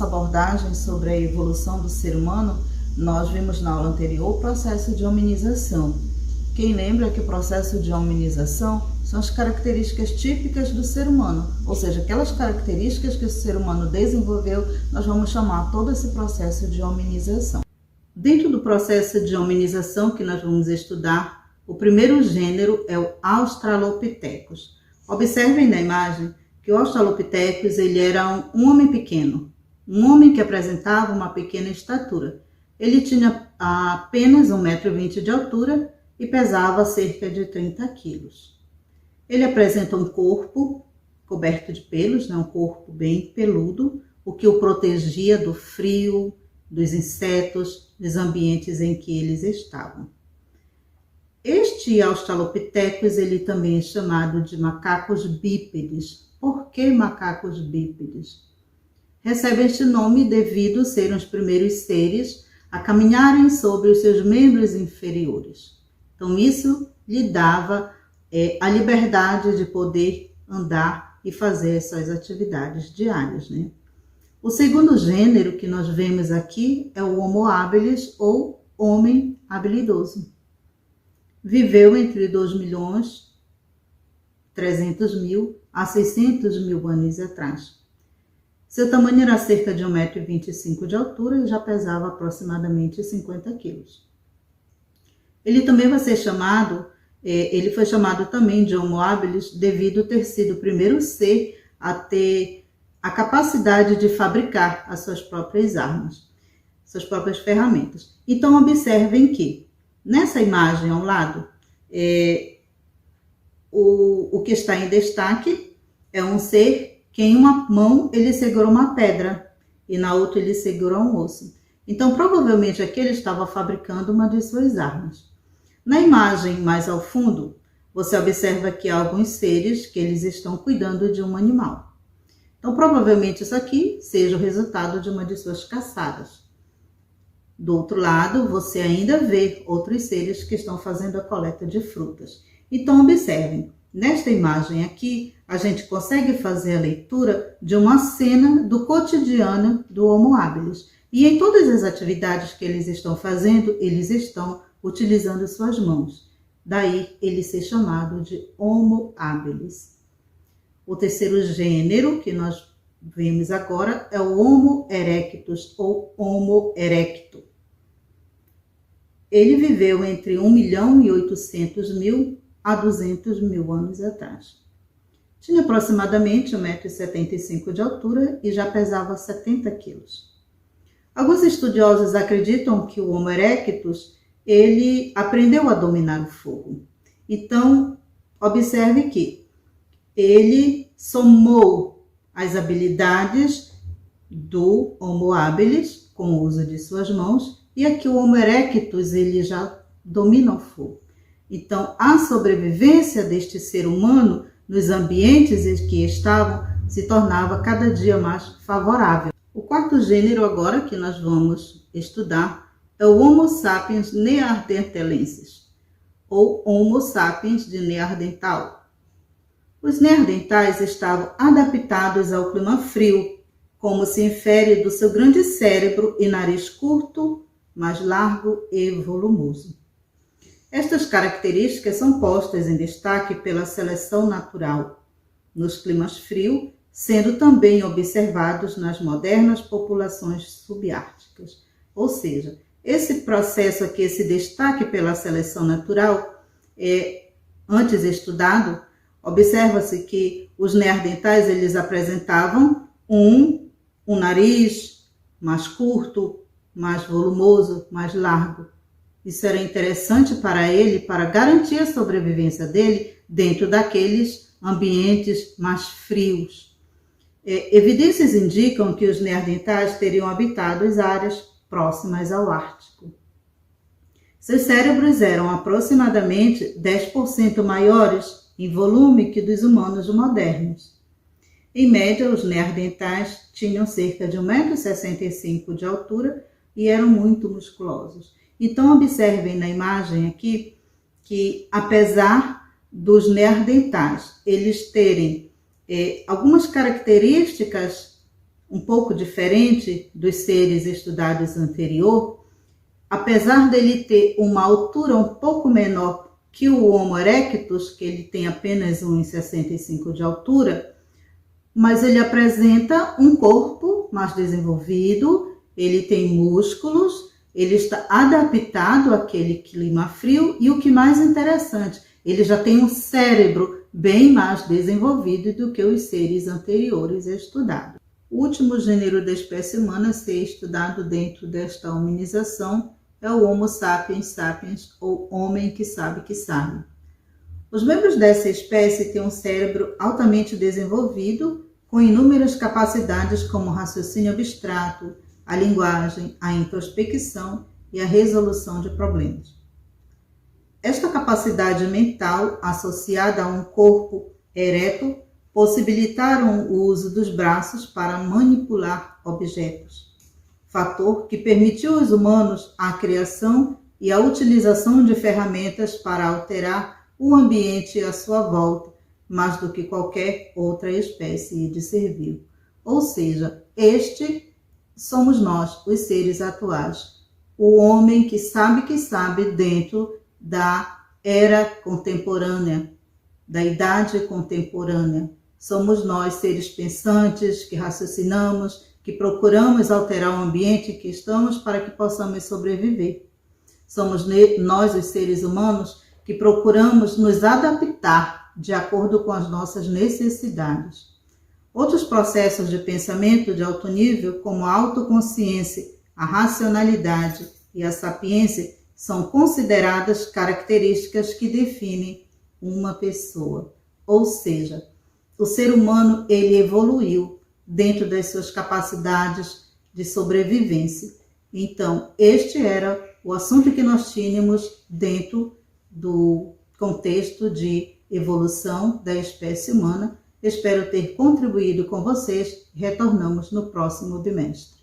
nossa abordagem sobre a evolução do ser humano, nós vimos na aula anterior o processo de hominização. Quem lembra que o processo de hominização são as características típicas do ser humano, ou seja, aquelas características que o ser humano desenvolveu, nós vamos chamar todo esse processo de hominização. Dentro do processo de hominização que nós vamos estudar, o primeiro gênero é o Australopithecus. Observem na imagem que o Australopithecus ele era um homem pequeno, um homem que apresentava uma pequena estatura. Ele tinha apenas 1,20 m de altura e pesava cerca de 30 quilos. Ele apresenta um corpo coberto de pelos, um corpo bem peludo, o que o protegia do frio, dos insetos, dos ambientes em que eles estavam. Este Australopithecus ele também é chamado de macacos bípedes. Por que macacos bípedes? Recebe este nome devido a serem os primeiros seres a caminharem sobre os seus membros inferiores. Então isso lhe dava a liberdade de poder andar e fazer essas atividades diárias, né? O segundo gênero que nós vemos aqui é o Homo habilis ou homem habilidoso. Viveu entre 2.300.000 a 600.000 anos atrás. Seu tamanho era cerca de 1,25 m de altura e já pesava aproximadamente 50 quilos. Ele também vai ser chamado, ele foi chamado também de Homo habilis devido a ter sido o primeiro ser a ter a capacidade de fabricar as suas próprias armas, suas próprias ferramentas. Então observem que nessa imagem ao lado, o que está em destaque é um ser que em uma mão ele segurou uma pedra e na outra ele segurou um osso. Então provavelmente aqui ele estava fabricando uma de suas armas. Na imagem mais ao fundo, você observa que há alguns seres que eles estão cuidando de um animal. Então provavelmente isso aqui seja o resultado de uma de suas caçadas. Do outro lado, você ainda vê outros seres que estão fazendo a coleta de frutas. Então, observem, nesta imagem aqui, a gente consegue fazer a leitura de uma cena do cotidiano do Homo habilis. E em todas as atividades que eles estão fazendo, eles estão utilizando suas mãos. Daí, ele ser chamado de Homo habilis. O terceiro gênero que nós vemos agora é o Homo erectus ou Homo erecto. Ele viveu entre 1.800.000 a 200.000 anos atrás. Tinha aproximadamente 1,75 m de altura e já pesava 70 quilos. Alguns estudiosos acreditam que o Homo erectus ele aprendeu a dominar o fogo. Então, observe que ele somou as habilidades do Homo habilis com o uso de suas mãos. E aqui o Homo erectus, ele já domina o fogo. Então, a sobrevivência deste ser humano nos ambientes em que estavam se tornava cada dia mais favorável. O quarto gênero agora que nós vamos estudar é o Homo sapiens neanderthalensis, ou Homo sapiens de Neandertal. Os neandertais estavam adaptados ao clima frio, como se infere do seu grande cérebro e nariz curto, mais largo e volumoso. Estas características são postas em destaque pela seleção natural nos climas frios, sendo também observados nas modernas populações subárticas. Ou seja, esse processo aqui, esse destaque pela seleção natural, antes estudado, observa-se que os neandertais eles apresentavam um nariz mais curto, mais volumoso, mais largo. Isso era interessante para ele, para garantir a sobrevivência dele dentro daqueles ambientes mais frios. Evidências indicam que os neandertais teriam habitado as áreas próximas ao Ártico. Seus cérebros eram aproximadamente 10% maiores em volume que dos humanos modernos. Em média, os neandertais tinham cerca de 1,65 m de altura e eram muito musculosos. Então, observem na imagem aqui que, apesar dos neandertais eles terem algumas características um pouco diferente dos seres estudados anterior, apesar dele ter uma altura um pouco menor que o Homo erectus, que ele tem apenas 1,65 m de altura, mas ele apresenta um corpo mais desenvolvido, ele tem músculos, ele está adaptado àquele clima frio e o que mais interessante, ele já tem um cérebro bem mais desenvolvido do que os seres anteriores estudados. O último gênero da espécie humana a ser estudado dentro desta hominização é o Homo sapiens sapiens, ou homem que sabe que sabe. Os membros dessa espécie têm um cérebro altamente desenvolvido, com inúmeras capacidades como o raciocínio abstrato, a linguagem, a introspecção e a resolução de problemas. Esta capacidade mental, associada a um corpo ereto, possibilitaram o uso dos braços para manipular objetos, fator que permitiu aos humanos a criação e a utilização de ferramentas para alterar o ambiente à sua volta, mais do que qualquer outra espécie de ser vivo. Ou seja, este somos nós, os seres atuais. O homem que sabe dentro da era contemporânea, da idade contemporânea. Somos nós, seres pensantes, que raciocinamos, que procuramos alterar o ambiente em que estamos para que possamos sobreviver. Somos nós, os seres humanos, que procuramos nos adaptar de acordo com as nossas necessidades. Outros processos de pensamento de alto nível, como a autoconsciência, a racionalidade e a sapiência, são consideradas características que definem uma pessoa. Ou seja, o ser humano ele evoluiu dentro das suas capacidades de sobrevivência. Então, este era o assunto que nós tínhamos dentro do contexto de evolução da espécie humana. Espero ter contribuído com vocês. Retornamos no próximo bimestre.